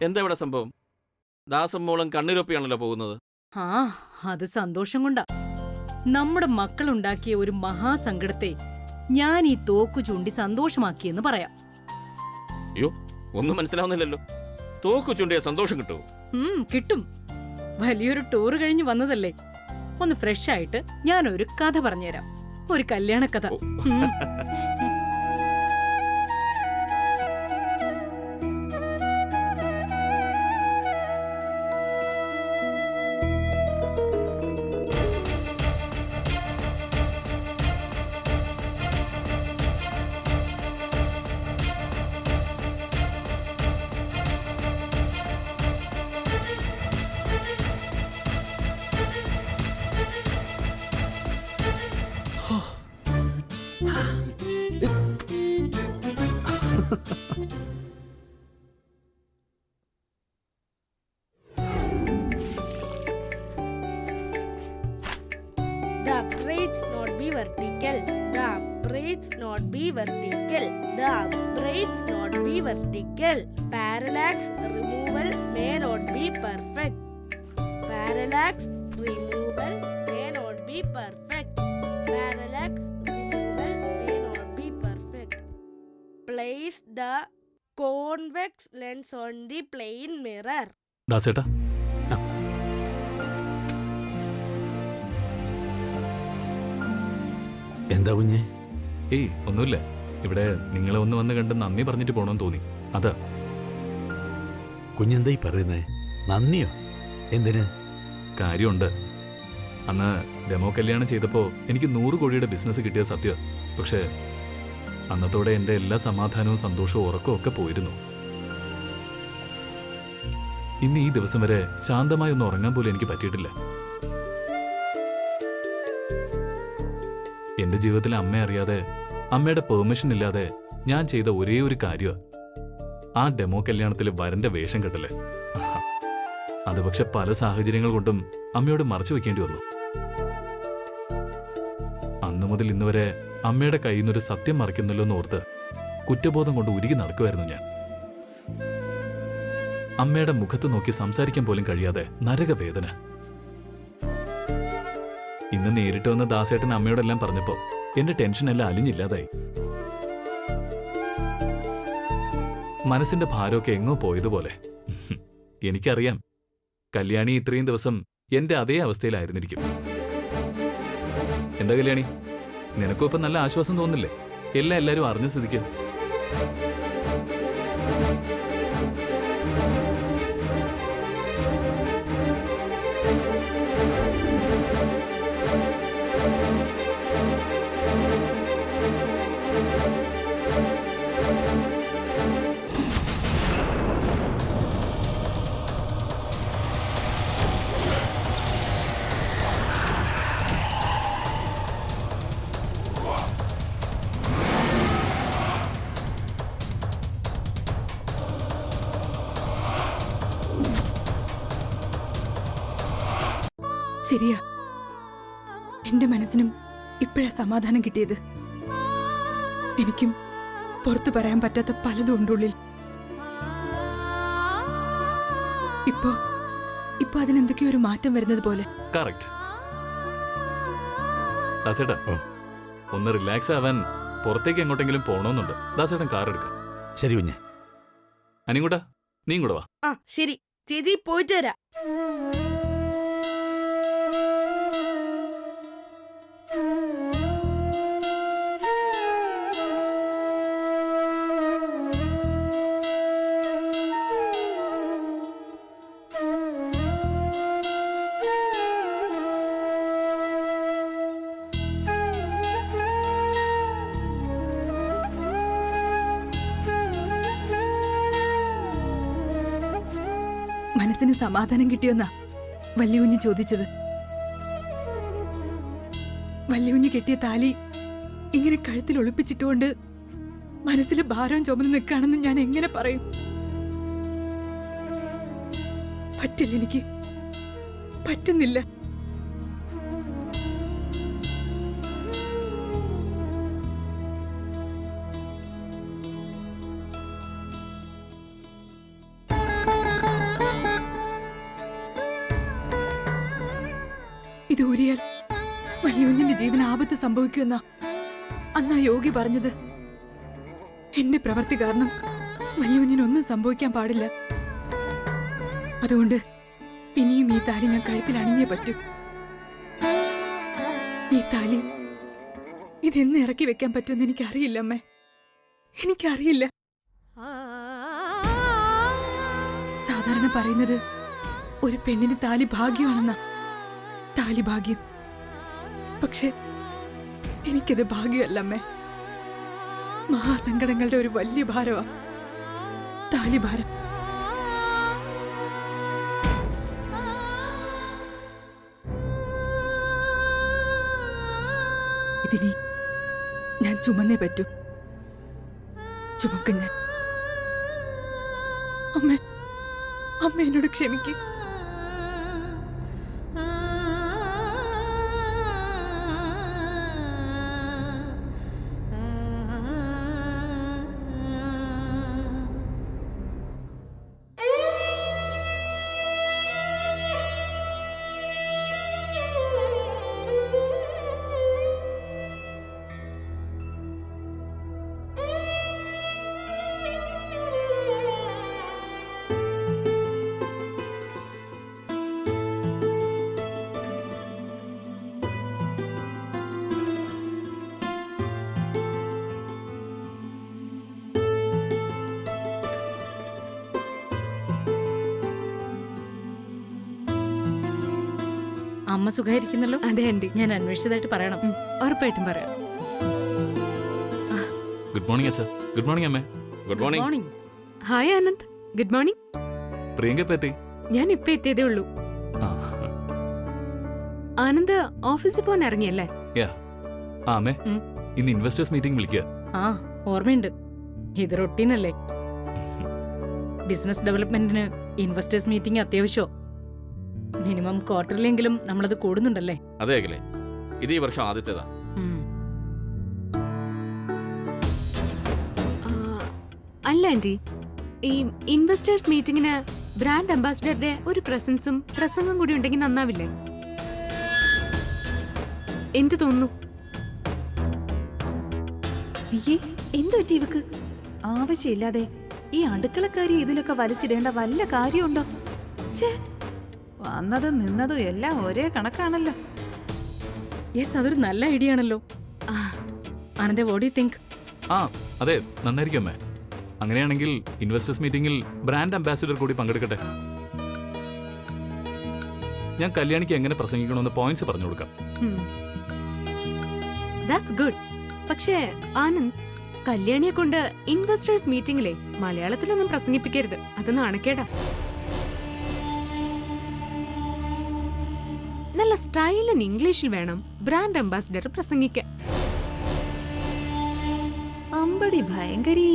എന്താ ഇവിടെ സംഭവം? ദാസും മോളും കണ്ണുരൊപ്പിയാണല്ലോ പോകുന്നത്. ആ അത് സന്തോഷം കൊണ്ടാ. നമ്മുടെ മക്കളുണ്ടാക്കിയ ഒരു മഹാസങ്കടത്തെ ഞാൻ ഈ തോക്കു ചൂണ്ടി സന്തോഷമാക്കിയെന്ന് പറയാം. അയ്യോ, ഒന്നും മനസ്സിലാവുന്നില്ലല്ലോ. തോക്കു ചൂണ്ടിയ സന്തോഷം കിട്ടുമോ? കിട്ടും. വലിയൊരു ടൂർ കഴിഞ്ഞ് വന്നതല്ലേ, ഒന്ന് ഫ്രഷ് ആയിട്ട് ഞാനൊരു കഥ പറഞ്ഞുതരാം. ഒരു കല്യാണ കഥ. The braids not be vertical. The braids not be vertical. The braids not be vertical. Parallax removal may not be perfect. Parallax removal may not be perfect. Parallax removal may not be perfect. Place the convex lens on the plane mirror. ദാസേട്ടാ, എന്താ കുഞ്ഞെ? ഏയ് ഒന്നുമില്ല. ഇവിടെ നിങ്ങളെ ഒന്ന് വന്ന് കണ്ട് നന്ദി പറഞ്ഞിട്ട് പോകണമെന്ന് തോന്നി, അതാ. കുഞ്ഞെന്തായി പറയുന്നേ? നന്ദിയോ? എന്തിന്? കാര്യമുണ്ട്. അന്ന് ഡെമോ കല്യാണം ചെയ്തപ്പോൾ എനിക്ക് 100 കോടിയുടെ ബിസിനസ് കിട്ടിയ സത്യം. പക്ഷേ അന്നത്തോടെ എൻ്റെ എല്ലാ സമാധാനവും സന്തോഷവും ഉറക്കവും ഒക്കെ പോയിരുന്നു. ഇന്ന് ഈ ദിവസം വരെ ശാന്തമായി ഒന്ന് ഉറങ്ങാൻ പോലും എനിക്ക് പറ്റിയിട്ടില്ല. എന്റെ ജീവിതത്തിൽ അമ്മ അറിയാതെ, അമ്മയുടെ പെർമിഷൻ ഇല്ലാതെ ഞാൻ ചെയ്ത ഒരേ ഒരു കാര്യമാണ് ആ ഡെമോ കല്യാണത്തിൽ വരന്റെ വേഷം കെട്ടല്. അത് പക്ഷെ പല സാഹചര്യങ്ങൾ കൊണ്ടും അമ്മയോട് മറച്ചു വെക്കേണ്ടി വന്നു. അന്നു മുതൽ ഇന്ന് വരെ അമ്മയുടെ കയ്യിൽ നിന്നൊരു സത്യം മറയ്ക്കുന്നല്ലോ എന്നോർത്ത് കുറ്റബോധം കൊണ്ട് ഉരുകി നടക്കുമായിരുന്നു ഞാൻ. അമ്മയുടെ മുഖത്ത് നോക്കി സംസാരിക്കാൻ പോലും കഴിയാതെ നരകവേദന. ഇന്ന് നേരിട്ട് വന്ന് ദാസേട്ടൻ അമ്മയോടെല്ലാം പറഞ്ഞപ്പോ എന്റെ ടെൻഷനെല്ലാം അലിഞ്ഞില്ലാതായി. മനസ്സിന്റെ ഭാരമൊക്കെ എങ്ങോ പോയതുപോലെ. എനിക്കറിയാം, കല്യാണി ഇത്രയും ദിവസം എന്റെ അതേ അവസ്ഥയിലായിരുന്നിരിക്കും. എന്താ കല്യാണി, നിനക്കും ഇപ്പം നല്ല ആശ്വാസം തോന്നില്ലേ? എല്ലാവരും അറിഞ്ഞ സ്ഥിതിക്ക്. ശരിയാ, എന്റെ മനസ്സിനും ഇപ്പോഴാ സമാധാനം കിട്ടിയത്. എനിക്കും പുറത്തു പറയാൻ പറ്റാത്ത പലതും ഉണ്ടുള്ളിൽ. ഇപ്പൊ അതിനെന്തൊക്കെയോ ഒരു മാറ്റം വരുന്നത് പോലെ. കറക്റ്റ്. ദാസേട്ടാ, ഒന്ന് റിലാക്സ് ആവാൻ പുറത്തേക്ക് എങ്ങോട്ടെങ്കിലും പോണോന്നുണ്ട്. ദാസേട്ടൻ കാർ എടുക്ക. ശരി കുഞ്ഞെ. അനികൂട്ടാ, നീ കൂടെ വാ. ആ ശരി ചേച്ചി, പോയിട്ട് വരാം. മനസ്സിന് സമാധാനം കിട്ടിയെന്നാ വല്യകുഞ്ഞ് ചോദിച്ചത്. വല്യകുഞ്ഞ് കെട്ടിയ താലി ഇങ്ങനെ കഴുത്തിൽ ഒളിപ്പിച്ചിട്ടുകൊണ്ട് മനസ്സിൽ ഭാരം ചുമന്ന് നിൽക്കുകയാണെന്ന് ഞാൻ എങ്ങനെ പറയും? പറ്റില്ല, എനിക്ക് പറ്റുന്നില്ല. ഇത് ഊരിയാൽ വല്യുഞ്ഞിന്റെ ജീവൻ ആപത്ത് സംഭവിക്കുമെന്നാ അന്നാ യോഗി പറഞ്ഞത്. എന്റെ പ്രവൃത്തി കാരണം വല്യുഞ്ഞിനൊന്നും സംഭവിക്കാൻ പാടില്ല. അതുകൊണ്ട് ഇനിയും ഈ താലി ഞാൻ കഴുത്തിൽ അണിഞ്ഞേ പറ്റൂ. ഈ താലി ഇതെന്ന് ഇറക്കി വെക്കാൻ പറ്റുമെന്ന് എനിക്കറിയില്ല അമ്മേ, എനിക്കറിയില്ല. സാധാരണ പറയുന്നത് ഒരു പെണ്ണിന് താലി ഭാഗ്യമാണെന്നാ. താലി ഭാഗ്യം. പക്ഷെ എനിക്കത് ഭാഗ്യമല്ല അമ്മേ. മഹാസങ്കടങ്ങളുടെ ഒരു വലിയ ഭാരമാ താലി ഭാരം. ഇതിനി ഞാൻ ചുമന്നേ പറ്റൂ. ചുമക്കും ഞാൻ. അമ്മ അമ്മ എന്നോട് ക്ഷമിക്കും. അമ്മ സുഖമായിരിക്കുന്നല്ലോ? അതെ ആന്റി, ഞാൻ അന്വേഷിച്ചതായിട്ട് പറയണം. ഉറപ്പായിട്ടും പറയാം. ഗുഡ് മോർണിംഗ് അച്ഛാ. ഗുഡ് മോർണിംഗ് അമ്മേ. Good morning. Morning. Hi Anand, good morning. Priyanka പറ്റി? ഞാൻ ഇപ്പൊ എത്തിയതേ ഉള്ളൂ. ആനന്ദ് ഓഫീസിൽ പോകാൻ ഇറങ്ങിയല്ലേ? അമ്മേ, ഇന്ന് ഇൻവെസ്റ്റേഴ്സ് മീറ്റിംഗ് വിളിക്കുക. ആ, ഓർമ്മയുണ്ട്. ഇത് റൊട്ടീനല്ലേ. ബിസിനസ് ഡെവലപ്മെന്റിന് ഇൻവെസ്റ്റേഴ്സ് മീറ്റിംഗ് അത്യാവശ്യമോ? മിനിമം ക്വാർട്ടറിലെങ്കിലും നമ്മളത് കൂടുന്നുണ്ടല്ലേ? അതെ അഖിലേ, ഇത് ഈ വർഷം ആദ്യത്തേതാ. അല്ല ആന്റി, ഈ ഇൻവെസ്റ്റേഴ്സ് മീറ്റിംഗിന് ബ്രാൻഡ് അംബാസിഡറുടെ ഒരു പ്രസൻസും പ്രസംഗം കൂടി ഉണ്ടെങ്കിൽ നന്നാവില്ലേ? എന്ത് തോന്നുന്നു? എന്തു പറ്റി ഇവക്ക്? ആവശ്യമില്ലാതെ ഈ അടുക്കളക്കാരി ഇതിലൊക്കെ വലിച്ചിടേണ്ട വല്ല കാര്യമുണ്ടോ? ഛേ, വന്നതും നിന്നതും എല്ലാം ഒരേ കണക്കാണല്ലോ. യെസ്, അതൊരു നല്ല ഐഡിയ ആണല്ലോ. ആനന്ദ, വാട്ട് ഡു യു തിങ്ക്? അതെ, നന്നായിരിക്കും അമ്മേ. അങ്ങനെയാണെങ്കിൽ ഇൻവെസ്റ്റേഴ്സ് മീറ്റിംഗിൽ ബ്രാൻഡ് അംബാസിഡർ കൂടി പങ്കെടുക്കട്ടെ. ഞാൻ കല്യാണിക്ക് എങ്ങനെ പ്രസംഗിക്കണമെന്ന് പോയിന്റ്സ് പറഞ്ഞു കൊടുക്കാം. That's good. പക്ഷേ ആനന്ദ്, കല്യാണിയെ കൊണ്ട് ഇൻവെസ്റ്റേഴ്സ് മീറ്റിംഗിലെ മലയാളത്തിലൊന്നും പ്രസംഗിപ്പിക്കരുത്. അത് നാണക്കേടാ. നല്ല സ്റ്റൈലൻ ഇംഗ്ലീഷിൽ വേണം ബ്രാൻഡ് അംബാസിഡർ പ്രസംഗിക്കാൻ. അമ്പടി ഭയങ്കരി.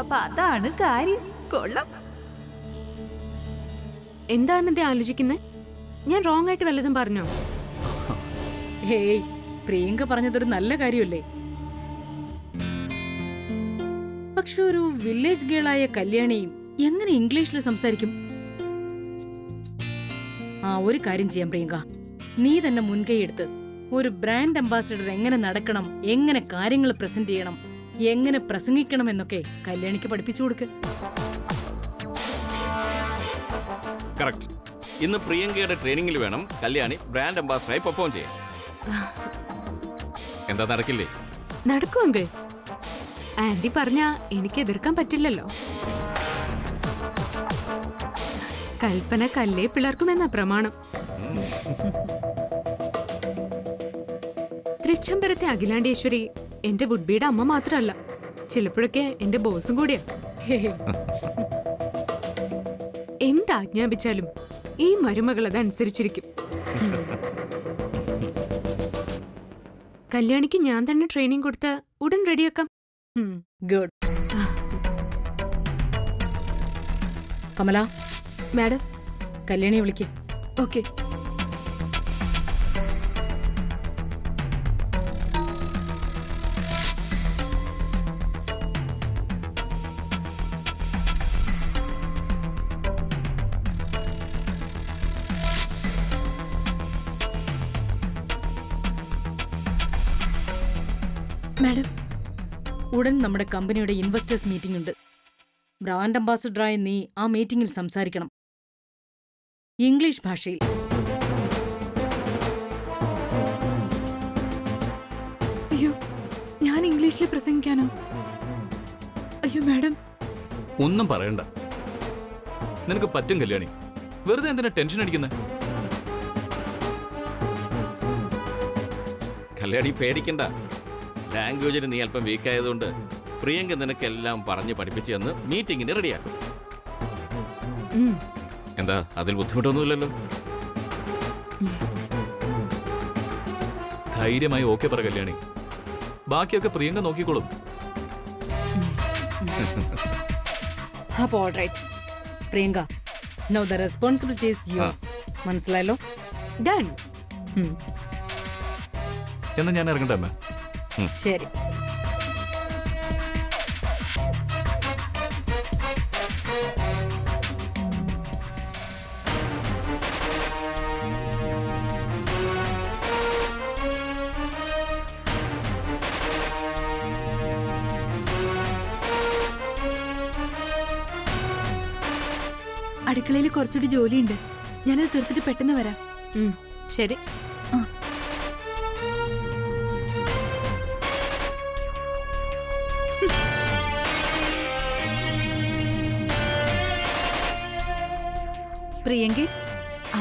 അപ്പൊ അതാണ് കാര്യം. കൊള്ളാം. എന്താണെന്നേ ആലോചിക്കുന്നേ? ഞാൻ റോങ് ആയിട്ട് വല്ലതും പറഞ്ഞോ? ഹേയ്, പ്രിയങ്ക പറഞ്ഞതൊരു നല്ല കാര്യമല്ലേ? പക്ഷെ ഒരു വില്ലേജ് ഗേളായ കല്യാണി എങ്ങനെ ഇംഗ്ലീഷിൽ സംസാരിക്കും? ഒരു കാര്യം ചെയ്യാം പ്രിയങ്ക, നീ തന്നെ മുൻകൈയെടുത്ത് ഒരു ബ്രാൻഡ് അംബാസിഡർ എങ്ങനെ നടക്കണം, എങ്ങനെ കാര്യങ്ങൾ പ്രസന്റ് ചെയ്യണം, എങ്ങനെ പ്രസംഗിക്കണം എന്നൊക്കെ കല്യാണിക്ക് പഠിപ്പിച്ചു കൊടുക്ക്. കറക്റ്റ്. ഇന്ന് പ്രിയങ്കയുടെ ട്രെയിനിങ്ങിൽ വേണം കല്യാണി ബ്രാൻഡ് അംബാസിഡറായി പെർഫോം ചെയ്യാൻ. എന്താ, നടക്കില്ലേ? നടക്കും അങ്കിൾ. ആന്റി പറഞ്ഞാ എനിക്ക് എതിർക്കാൻ പറ്റില്ലല്ലോ. കൽപ്പന കല്ലേ പിളർക്കുമെന്ന പ്രമാണം. തൃച്ചംബരത്തെ അഖിലാണ്ടേശ്വരി എന്റെ വുഡ്ബിയുടെ അമ്മ മാത്രമല്ല, ചിലപ്പോഴൊക്കെ എന്റെ ബോസും കൂടിയാ. എന്താജ്ഞാപിച്ചാലും ഈ മരുമകൾ അതനുസരിച്ചിരിക്കും. കല്യാണിക്ക് ഞാൻ തന്നെ ട്രെയിനിങ് കൊടുത്ത് ഉടൻ റെഡിയാക്കാം. ഗുഡ്. കമല മാഡം, കല്യാണിയെ വിളിക്ക്. ഓക്കെ. മാഡം, ഉടൻ നമ്മുടെ കമ്പനിയുടെ ഇൻവെസ്റ്റേഴ്സ് മീറ്റിംഗ് ഉണ്ട്. ബ്രാൻഡ് അംബാസിഡറായ നീ ആ മീറ്റിംഗിൽ സംസാരിക്കണം, ഇംഗ്ലീഷ് ഭാഷയിൽ. അയ്യോ, ഞാൻ ഇംഗ്ലീഷിൽ പ്രസംഗിക്കാനോ? അയ്യോ മാഡം, ഒന്നും പറയണ്ട. നിനക്ക് പറ്റും കല്യാണി. വെറുതെ എന്തിനാ ടെൻഷൻ അടിക്കുന്നത്? കല്യാണി പേടിക്കണ്ട. ലാംഗ്വേജിന് നീ അല്പം വീക്ക് ആയതുകൊണ്ട് പ്രിയങ്ക നിനക്കെല്ലാം പറഞ്ഞ് പഠിപ്പിച്ചു തന്ന് മീറ്റിംഗിന് റെഡിയാക്കും. എന്താ, അതിൽ ബുദ്ധിമുട്ടൊന്നുമില്ലല്ലോ? ധൈര്യമായി ഓക്കെ പറ കല്യാണി. ബാക്കിയൊക്കെ പ്രിയങ്ക നോക്കിക്കോളും. അപ്പോ alright Priyanka, now the responsibility is yours. മനസ്സിലായല്ലോ? ഡൺ. എന്നാ ഞാൻ ഇറങ്ങട്ടെ അമ്മ. ശരി. അടുക്കളയിൽ കുറച്ചുകൂടി ജോലിയുണ്ട്. ഞാനത് തീർത്തിട്ട് പെട്ടെന്ന് വരാം. ശരി. പ്രിയങ്കെ,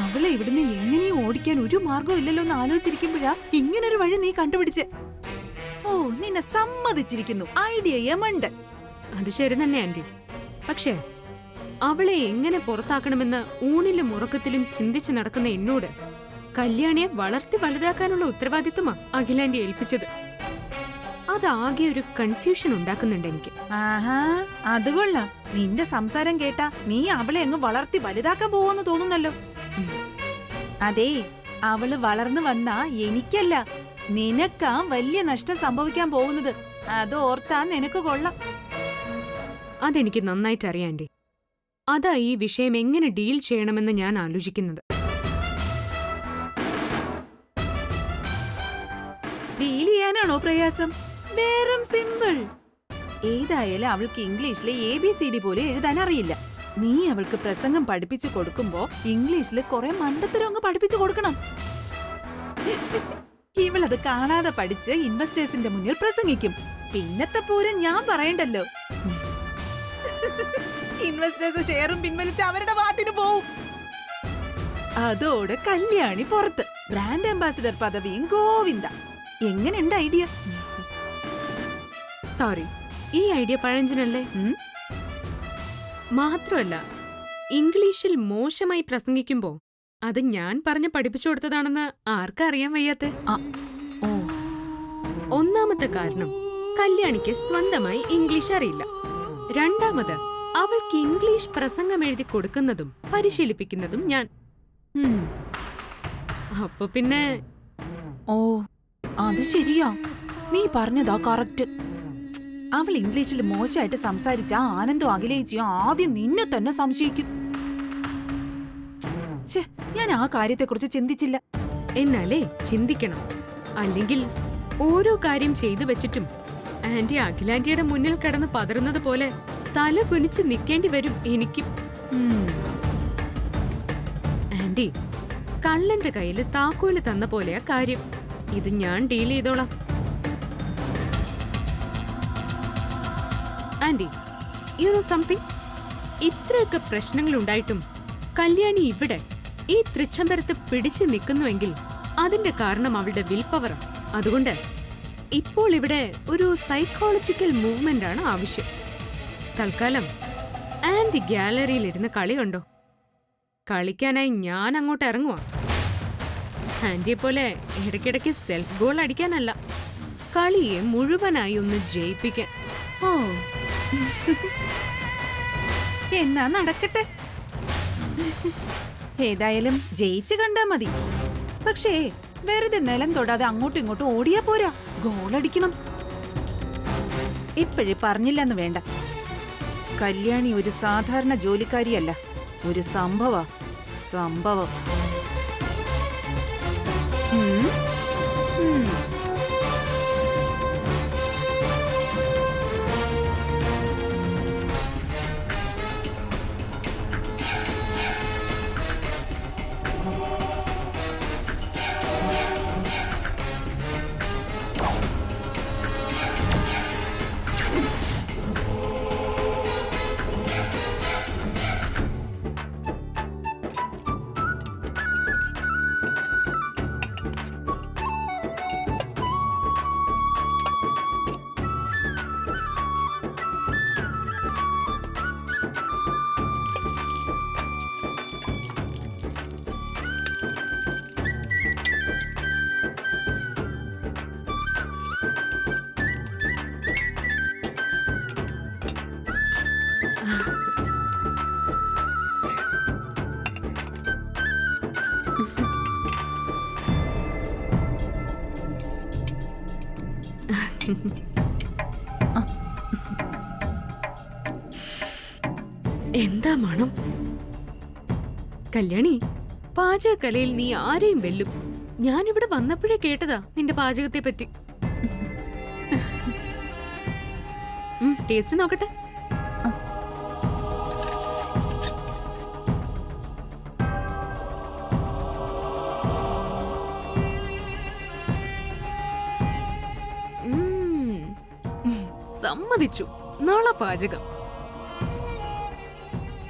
അവളെ ഇവിടുന്ന് എങ്ങനെയും ഓടിക്കാൻ ഒരു മാർഗവും ഇല്ലല്ലോ എന്ന് ആലോചിച്ചിരിക്കുമ്പോഴാ ഇങ്ങനൊരു വഴി നീ കണ്ടുപിടിച്ച്. ഓ, നിന്നെ സമ്മതിച്ചിരിക്കുന്നു. ഐഡിയ യമണ്ട്. അത് ശരി തന്നെ ആന്റി. പക്ഷേ അവളെ എങ്ങനെ പുറത്താക്കണമെന്ന് ഊണിലും ഉറക്കത്തിലും ചിന്തിച്ചു നടക്കുന്ന എന്നോട് കല്യാണിയെ വളർത്തി വലുതാക്കാനുള്ള ഉത്തരവാദിത്വമാ അഖിലാന്റി ഏൽപ്പിച്ചത്. അതാകെ ഒരു കൺഫ്യൂഷൻ ഉണ്ടാക്കുന്നുണ്ട് എനിക്ക്. ആഹാ, അത് കൊള്ളാം. നിന്റെ സംസാരം കേട്ടാ നീ അവളെ അങ്ങ് വളർത്തി വലുതാക്കാൻ പോവെന്ന് തോന്നുന്നല്ലോ. അതേ, അവള് വളർന്നു വന്നാ എനിക്കല്ല, നിനക്കാ വലിയ നഷ്ടം സംഭവിക്കാൻ പോകുന്നത്. അത് ഓർത്താ നിനക്ക് കൊള്ളാം. അതെനിക്ക് നന്നായിട്ട് അറിയാം ആന്റി. അതാ ഈ വിഷയം എങ്ങനെ ഡീൽ ചെയ്യണമെന്ന് ഞാൻ ആലോചിക്കുന്നത്. ഡീൽ ചെയ്യാനാണോ പ്രയാസം? വേറെ സിമ്പിൾ. ഏതായാലും അവൾക്ക് ഇംഗ്ലീഷിലെ ABCD പോലെ എഴുതാൻ അറിയില്ല. നീ അവൾക്ക് പ്രസംഗം പഠിപ്പിച്ചു കൊടുക്കുമ്പോ ഇംഗ്ലീഷില് കുറെ മണ്ടത്തരം അങ്ങ് പഠിപ്പിച്ചു കൊടുക്കണം. ഇവളത് കാണാതെ പഠിച്ച് ഇൻവെസ്റ്റേഴ്സിന്റെ മുന്നിൽ പ്രസംഗിക്കും. പിന്നത്തെ പൂരം ഞാൻ പറയണ്ടല്ലോ. ഇൻവെസ്റ്റേഴ്സ് ഷെയറും പിൻവലിച്ച് അവരുടെ പാട്ടിന് പോവും. അതോടെ കല്യാണി പുറത്ത്, ബ്രാൻഡ് അംബാസിഡർ പദവിയും ഗോവിന്ദ. എങ്ങനെയുണ്ട് ഐഡിയ? സോറി, ഈ ഐഡിയ പഴഞ്ചനല്ലേ? മാത്രമല്ല, ഇംഗ്ലീഷിൽ മോശമായി പ്രസംഗിക്കുമ്പോ അത് ഞാൻ പറഞ്ഞ് പഠിപ്പിച്ചു കൊടുത്തതാണെന്ന് ആർക്കറിയാൻ വയ്യാത്തെ? ഒന്നാമത്തെ കാരണം, കല്യാണിക്ക് സ്വന്തമായി ഇംഗ്ലീഷ് അറിയില്ല. രണ്ടാമത്, അവൾക്ക് ഇംഗ്ലീഷ് പ്രസംഗം എഴുതി കൊടുക്കുന്നതും പരിശീലിപ്പിക്കുന്നതും ഞാൻ. അപ്പൊ പിന്നെ ഓ, അത് ശരിയാ. നീ പറഞ്ഞതാ കറക്റ്റ്. അവൾ ഇംഗ്ലീഷിൽ മോശമായിട്ട് സംസാരിച്ച ആനന്ദം അഖിലേച്ചിയോ ആദ്യം നിന്നെ തന്നെ സംശയിക്കും. ഞാൻ ആ കാര്യത്തെക്കുറിച്ച് ചിന്തിച്ചില്ല. എന്നാലേ ചിന്തിക്കണം. അല്ലെങ്കിൽ ഓരോ കാര്യം ചെയ്തു വെച്ചിട്ടും ആന്റി അഖിലാന്റിയുടെ മുന്നിൽ കിടന്ന് പതറുന്നത് പോലെ തല കുനിച്ച് നിൽക്കേണ്ടി വരും എനിക്ക്. ആന്റി, കള്ളന്റെ കയ്യിൽ താക്കോല് തന്ന പോലെയാ കാര്യം. ഇത് ഞാൻ ഡീൽ ചെയ്തോളാം. Aunty, you know something? ഇത്രയൊക്കെ പ്രശ്നങ്ങൾ ഉണ്ടായിട്ടും കല്യാണി ഇവിടെ ഈ തൃച്ചംബരത്ത് പിടിച്ചു നിൽക്കുന്നുവെങ്കിൽ അതിന്റെ കാരണം അവളുടെ വിൽ പവർ. അതുകൊണ്ട് ഇപ്പോൾ ഇവിടെ ഒരു സൈക്കോളജിക്കൽ മൂവ്മെന്റ് ആണ് ആവശ്യം. തൽക്കാലം ആന്റി ഗ്യാലറിയിൽ ഇരുന്ന് കളി കണ്ടോ. കളിക്കാനായി ഞാൻ അങ്ങോട്ട് ഇറങ്ങുവാ. ആന്റിയെ പോലെ ഇടയ്ക്കിടയ്ക്ക് സെൽഫ് ഗോൾ അടിക്കാനല്ല, കളിയെ മുഴുവനായി ഒന്ന് ജയിപ്പിക്കാൻ. ഓ, എന്നാ നടക്കട്ടെ. ഏതായാലും ജയിച്ചു കണ്ടാ മതി. പക്ഷേ വെറുതെ നിലം തൊടാതെ അങ്ങോട്ടും ഇങ്ങോട്ടും ഓടിയാ പോരാ, ഗോളടിക്കണം. ഇപ്പോഴേ പറഞ്ഞില്ലെന്ന് വേണ്ട, കല്യാണി ഒരു സാധാരണ ജോലിക്കാരിയല്ല, ഒരു സംഭവം. എന്താ മണം? കല്യാണി, പാചകക്കലയിൽ നീ ആരെയും വെല്ലും. ഞാനിവിടെ വന്നപ്പോഴേ കേട്ടതാ നിന്റെ പാചകത്തെ പറ്റി. ടേസ്റ്റ് നോക്കട്ടെ. സമ്മതിച്ചു. നാളെ പാചകം.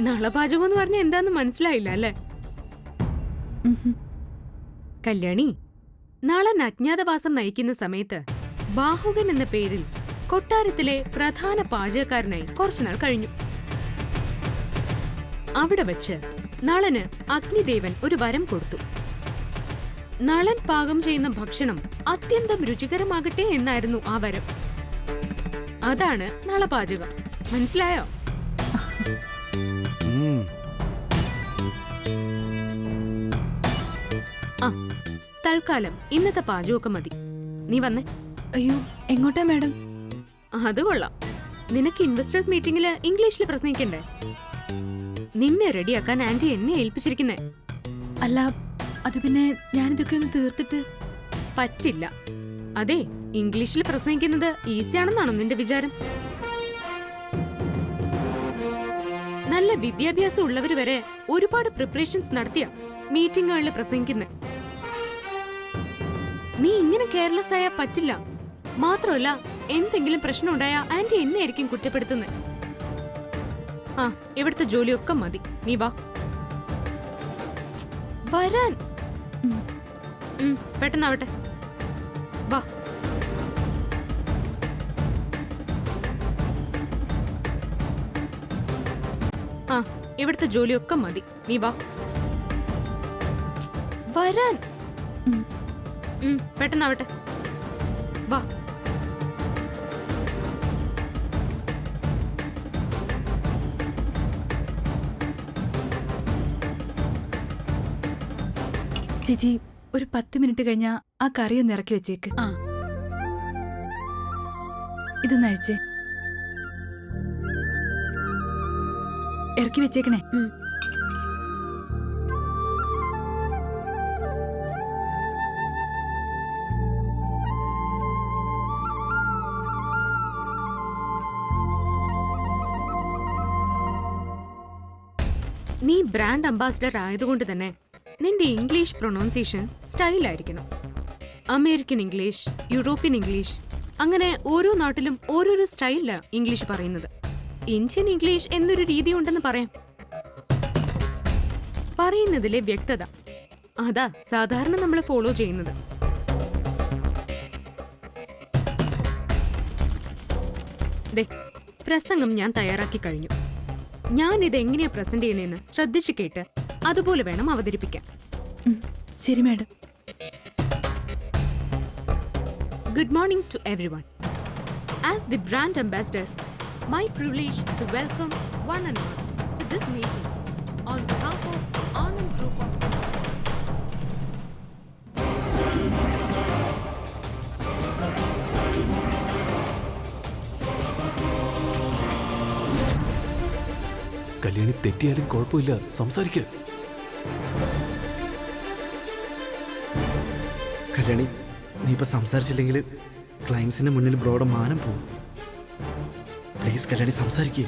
നാളെ പാചകം എന്ന് പറഞ്ഞ എന്താന്ന് മനസ്സിലായില്ല അല്ലേ? കല്യാണി, നാളെ അജ്ഞാതവാസം നയിക്കുന്ന സമയത്ത് ബാഹുകൻ എന്ന പേരിൽ കൊട്ടാരത്തിലെ പ്രധാന പാചകക്കാരനായി കുറച്ചുനാൾ കഴിഞ്ഞു. അവിടെ വച്ച് നളന് അഗ്നിദേവൻ ഒരു വരം കൊടുത്തു. നളൻ പാകം ചെയ്യുന്ന ഭക്ഷണം അത്യന്തം രുചികരമാകട്ടെ എന്നായിരുന്നു ആ വരം. അതാണ് നളപാചകം. മനസ്സിലായോ? ആ, തൽക്കാലം ഇന്നത്തെ പാചകമൊക്കെ മതി. നീ വന്നേ. അയ്യോ, എങ്ങോട്ടാ മാഡം? അത് കൊള്ളാം. നിനക്ക് ഇൻവെസ്റ്റേഴ്സ് മീറ്റിംഗില് ഇംഗ്ലീഷിൽ പ്രസംഗിക്കണ്ടേ? നിന്നെ റെഡിയാക്കാൻ ആന്റി എന്നെ ഏൽപ്പിച്ചിരിക്കുന്നേ. അല്ല, അത് പിന്നെ ഞാനിതൊക്കെ ഒന്ന് തീർത്തിട്ട്. പറ്റില്ല. അതെ, ഇംഗ്ലീഷിൽ പ്രസംഗിക്കുന്നത് ഈസിയാണെന്നാണോ നിന്റെ വിചാരം? നല്ല വിദ്യാഭ്യാസം ഉള്ളവര് വരെ ഒരുപാട് പ്രിപ്പറേഷൻസ് നടത്തിയ മീറ്റിംഗുകളിൽ പ്രസംഗിക്കുന്നത്. നീ ഇങ്ങനെ കെയർലെസ് ആയാ പറ്റില്ല. മാത്രമല്ല, എന്തെങ്കിലും പ്രശ്നം ഉണ്ടായാ ആന്റി എന്നെ ആയിരിക്കും കുറ്റപ്പെടുത്തുന്നത്. ആ, ഇവിടുത്തെ ജോലിയൊക്കെ മതി. നീ വാ. വരാൻ. പെട്ടെന്നാവട്ടെ. വാ. ആ, ഇവിടുത്തെ ജോലിയൊക്കെ മതി. നീ വാ. വരാൻ. പെട്ടെന്നാവട്ടെ. വാ. ചേച്ചി, ഒരു 10 മിനിറ്റ് കഴിഞ്ഞാ ആ കറി ഒന്ന് ഇറക്കി വെച്ചേക്ക്. ആ, ഇതൊന്ന് അഴിച്ചേ. ഇറക്കി വെച്ചേക്കണേ. നീ ബ്രാൻഡ് അംബാസിഡർ ആയതുകൊണ്ട് തന്നെ നിന്റെ ഇംഗ്ലീഷ് പ്രൊനൗൺസിയേഷൻ സ്റ്റൈലായിരിക്കണം. അമേരിക്കൻ ഇംഗ്ലീഷ്, യൂറോപ്യൻ ഇംഗ്ലീഷ്, അങ്ങനെ ഓരോ നാട്ടിലും ഓരോരോ സ്റ്റൈലിലാണ് ഇംഗ്ലീഷ് പറയുന്നത്. ഇന്ത്യൻ ഇംഗ്ലീഷ് എന്നൊരു രീതി ഉണ്ടെന്ന് പറയാം. പറയുന്നതിലെ വ്യക്തത, അതാ സാധാരണ നമ്മൾ ഫോളോ ചെയ്യുന്നത്. പ്രസംഗം ഞാൻ തയ്യാറാക്കി കഴിഞ്ഞു. ഞാൻ ഇത് എങ്ങനെയാ പ്രസന്റ് ചെയ്യുന്നതെന്ന് ശ്രദ്ധിച്ചു കേട്ട് അതുപോലെ വേണം അവതരിപ്പിക്കാൻ. ശരി madam. Good morning to everyone. As the brand ambassador, my privilege to welcome one and all to this meeting on behalf of Anand Group of Companies. Kalyani, തെറ്റിയാലും കുഴപ്പമില്ല, സംസാരിക്ക. കല്യാണി, നീ ഇപ്പൊ സംസാരിച്ചില്ലെങ്കിൽ ക്ലയൻസിന്റെ മുന്നിൽ ബ്രോയുടെ മാനം പോകും. പ്ലീസ് കല്യാണി, സംസാരിക്കേ.